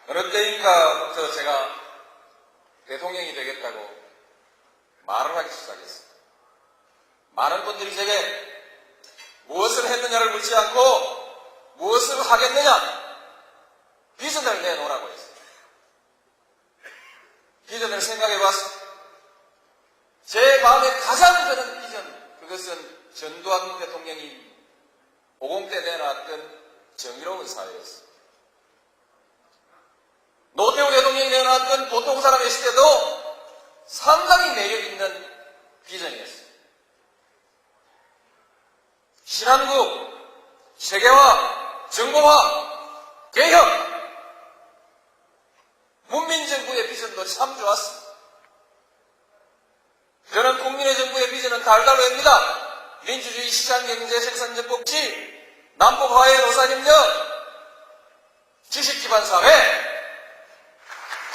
어느 때인가부터 제가 대통령이 되겠다고 말을 하기 시작했습니다. 많은 분들이 제게 무엇을 했느냐를 묻지 않고 무엇을 하겠느냐, 비전을 내놓으라고 했습니다. 비전을 생각해봤습니다. 제 마음에 가장 드는 비전, 그것은 전두환 대통령이 50대 내놨던 정의로운 사회였습니다. 노태우 대통령이 내놨던 보통 사람의 시대도 상당히 매력 있는 비전이었습니다. 신한국, 세계화, 정보화, 개혁, 문민정부의 비전도 참 좋았습니다. 저는 국민의 정부의 비전은 달달합니다. 민주주의 시장경제 생산적 복지, 남북화해 노사협력, 지식기반 사회.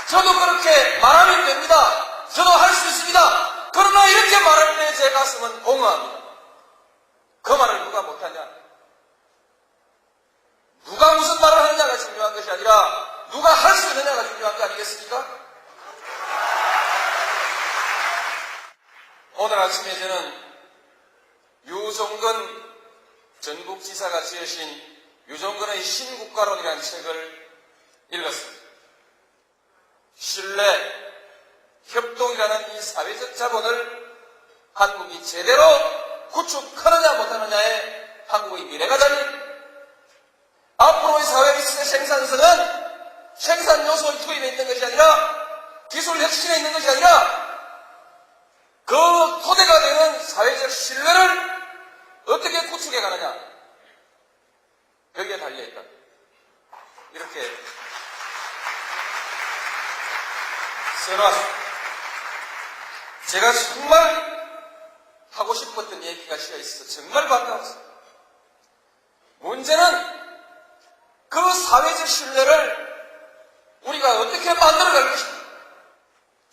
저도 그렇게 말하면 됩니다. 저도 할 수 있습니다. 그러나 이렇게 말할 때 제 가슴은 공허합니다. 그 말을 누가 못하냐? 누가 무슨 말을 하느냐가 중요한 것이 아니라 누가 할 수 있느냐가 중요한 거 아니겠습니까? 오늘 아침에 저는 유종근 전북지사가 지으신 유종근의 신국가론이라는 책을 읽었습니다. 신뢰, 협동이라는 이 사회적 자본을 한국이 제대로 구축하느냐 못하느냐에 한국의 미래가 달린, 앞으로의 사회 미스의 생산성은 생산 요소의 투입에 있는 것이 아니라 기술 혁신에 있는 것이 아니라 그 토대가 되는 사회적 신뢰를 어떻게 구축해 가느냐, 여기에 달려있다. 이렇게 써놨습니다. 제가 정말 하고 싶었던 얘기가 실려 있어서 정말 반가웠습니다. 문제는 그 사회적 신뢰를 우리가 어떻게 만들어갈 것인가.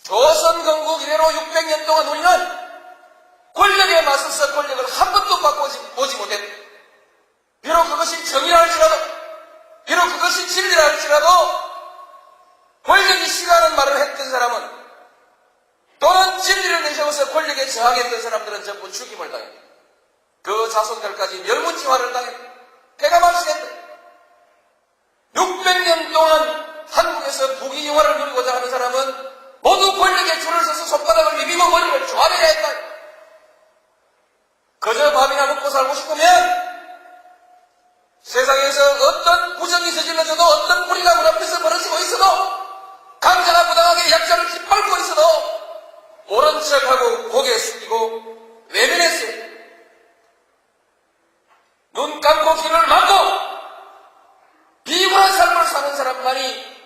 조선 건국 이래로 600년 동안 우리는 권력에 맞서서 권력을 한 번도 바꿔보지 못했다. 비록 그것이 정의라 할지라도, 비록 그것이 진리라 할지라도 권력이 싫어하는 말을 했던 사람은, 또는 진리를 내세워서 권력에 저항했던 사람들은 전부 죽임을 당했다. 그 자손들까지 멸문지화를 당했다. 폐가 망신했다. 600년 동안 한국에서 부귀영화를 누리고자 하는 사람은 모두 권력에 줄을 서서 손바닥을 비비고 머리를 조아려야 했다. 그저 밥이나 먹고 살고 싶으면 세상에서 어떤 부정이 저질러져도, 어떤 뿌리가 문 앞에서 벌어지고 있어도, 강자가 부당하게 약자를 짓밟고 있어도 옳은 척하고 고개 숙이고 외면했어요. 눈 감고 귀를 막고 비굴한 삶을 사는 사람만이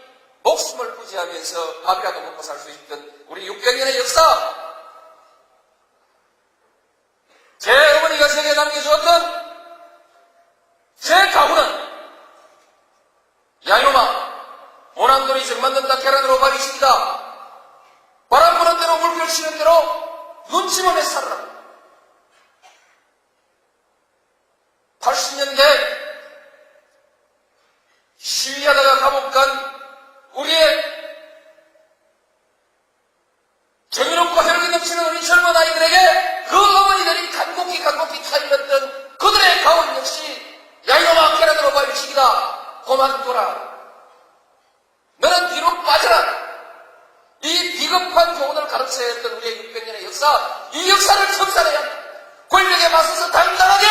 목숨을 부지하면서 밥이라도 먹고 살 수 있던 우리 600년의 역사, 제 어머니가 제게 남겨주었던 제 가훈은 야이놈아, 모난돌이 정 맞는다 계란으로 밥이 식이다. 바람 부는 대로 물결 치는 대로 눈치 보며 살아라. 80년대 시위하다가 감옥 간 우리의 정의롭고 혈기 넘치는 우리 젊은 아이들에게 그 어머니들이 간곡히 타일렀던 그들의 가훈 역시 야이놈아 계란으로 밥이 식이다. 그만둬라. 너는 뒤로 빠져라. 이 비겁한 교훈을 가르쳐야 했던 우리의 600년의 역사, 이 역사를 청산해야 한다. 권력에 맞서서 당당하게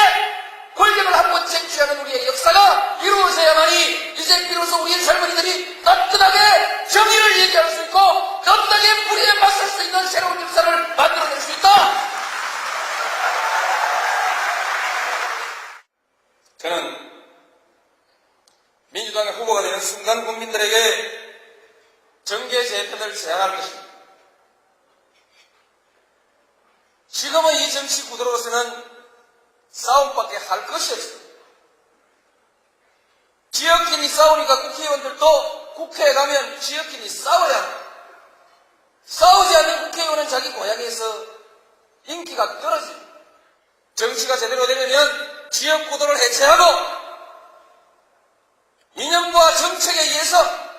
권력을 한번 쟁취하는 우리의 역사가 이루어져야만이 이제 비로소 우리의 젊은이들이 따뜻하게 정의를 얘기할 수 있고 떳떳하게 불의에 맞설 수 있는 새로운 역사를 만들어낼 수 있다. 저는 민주당의 후보가 되는 순간 국민들에게 정계 재편을 제안할 것입니다. 지금의 이 정치 구도로서는 싸움밖에 할 것이 없습니다. 지역끼리 싸우니까 국회의원들도 국회에 가면 지역끼리 싸워야 합니다. 싸우지 않는 국회의원은 자기 고향에서 인기가 떨어집니다. 정치가 제대로 되려면 지역 구도를 해체하고 이념과 정책에 의해서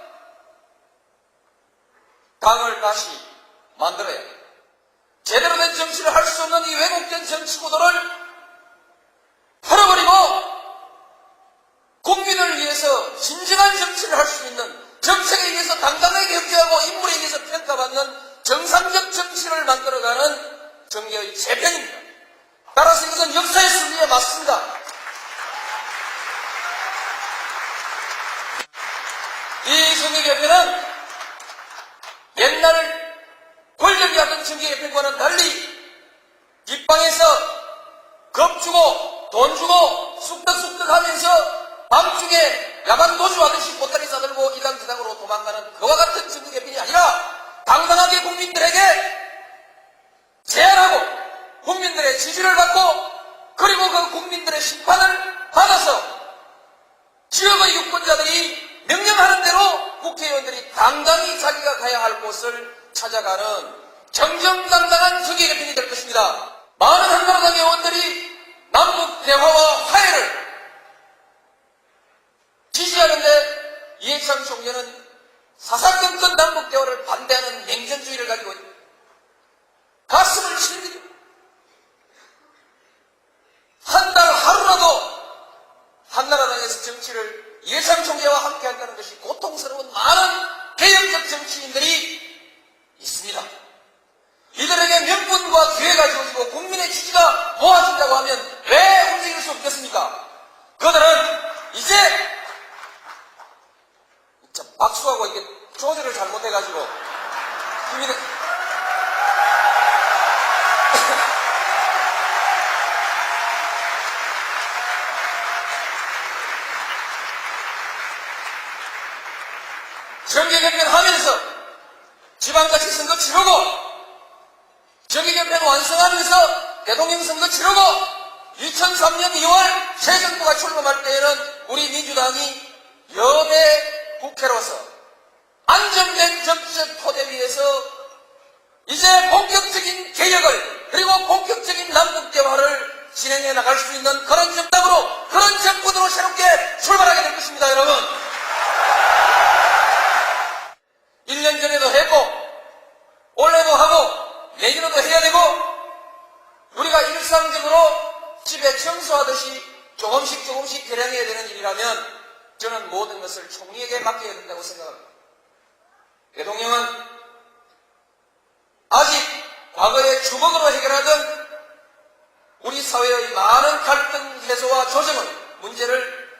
당을 다시 만들어야 합니다. 제대로 된 정치를 할 수 없는 이 왜곡된 정치 구도를 풀어버리고 국민을 위해서 진정한 정치를 할 수 있는, 정책에 의해서 당당하게 협조하고 인물에 의해서 평가받는 정상적 정치를 만들어가는 정계의 재편입니다. 따라서 이것은 역사의 순리에 맞습니다. 이 정계개편은 옛날 권력이 하던 정계개편과는 달리 뒷방에서 겁 주고 돈 주고 쑥덕쑥덕 하면서 밤중에 야간 도주하듯이 보따리 싸들고 이당지당으로 도망가는 그와 같은 정계개편이 아니라 당당하게 국민들에게 제안하고 국민들의 지지를 받고 그리고 그 국민들의 심판을 받아서 지역의 유권자들이 명령하는 대로 국회의원들이 당당히 자기가 가야 할 곳을 찾아가는 정정당당한 정계개편이 될 것입니다. 많은 한나라당 의원들이 남북 대화와 화해를 지지하는데 이해찬 총리는 사사건건 남북 대화를 반대하는 냉전주의를 가지고 있습니다. 가슴을 치릅니다. 한 달 하루라도 한나라당에서 정치를 이해찬 총리와 함께 한다는 것이 고통스러운 많은 개혁적 정치인들이 있습니다. 이들에게 명분과 기회가 주어지고 국민의 지지가 모아진다고 하면 왜 움직일 수 없겠습니까? 그들은 이제 박수하고 이게 조절을 잘못해가지고 국민의 정계개편 하면서 지방자치 선거 치르고 정계개편 완성하면서 대통령 선거 치르고 2003년 2월 새 정부가 출범할 때에는 우리 민주당이 여대 국회로서 안정된 정치적 토대 위에서 이제 본격적인 개혁을 그리고 본격적인 남북대화를 진행해 나갈 수 있는 그런 정당으로 그런 정권으로 새롭게 출발하게 될 것입니다. 여러분, 1년 전에도 했고 올해도 하고 내년에도 해야 되고 우리가 일상적으로 집에 청소하듯이 조금씩 개량해야 되는 일이라면 저는 모든 것을 총리에게 맡겨야 된다고 생각합니다. 대통령은 아직 과거에 주먹으로 해결하던 우리 사회의 많은 갈등 해소와 조정의 문제를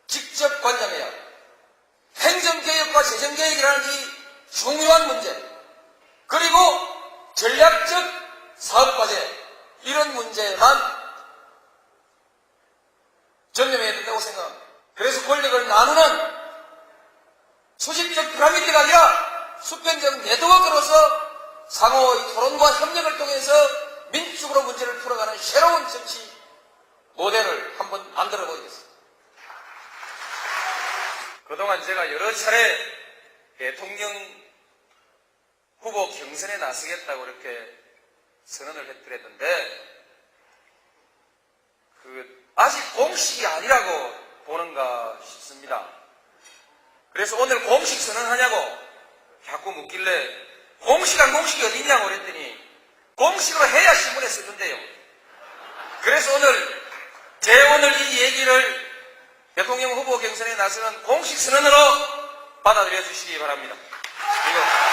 직접 관장해야 합니다. 행정개혁과 재정개혁이라는 이 중요한 문제, 그리고 전략적 사업과제, 이런 문제만 전념해야 된다고 생각합니다. 그래서 권력을 나누는 수직적 피라미드가 아니라 수평적 네트워크로서 상호의 토론과 협력을 통해서 민주적으로 문제를 풀어가는 새로운 정치 모델을 한번 만들어 보겠습니다. 그동안 제가 여러 차례 대통령 후보 경선에 나서겠다고 이렇게 선언을 해드렸는데 아직 공식이 아니라고 보는가 싶습니다. 그래서 오늘 공식 선언하냐고 자꾸 묻길래 공식한 공식이 어디 있냐고 그랬더니 공식으로 해야 신문에 쓰던데요. 그래서 오늘 이 얘기를 대통령 후보 경선에 나서는 공식 선언으로 받아들여 주시기 바랍니다. 이거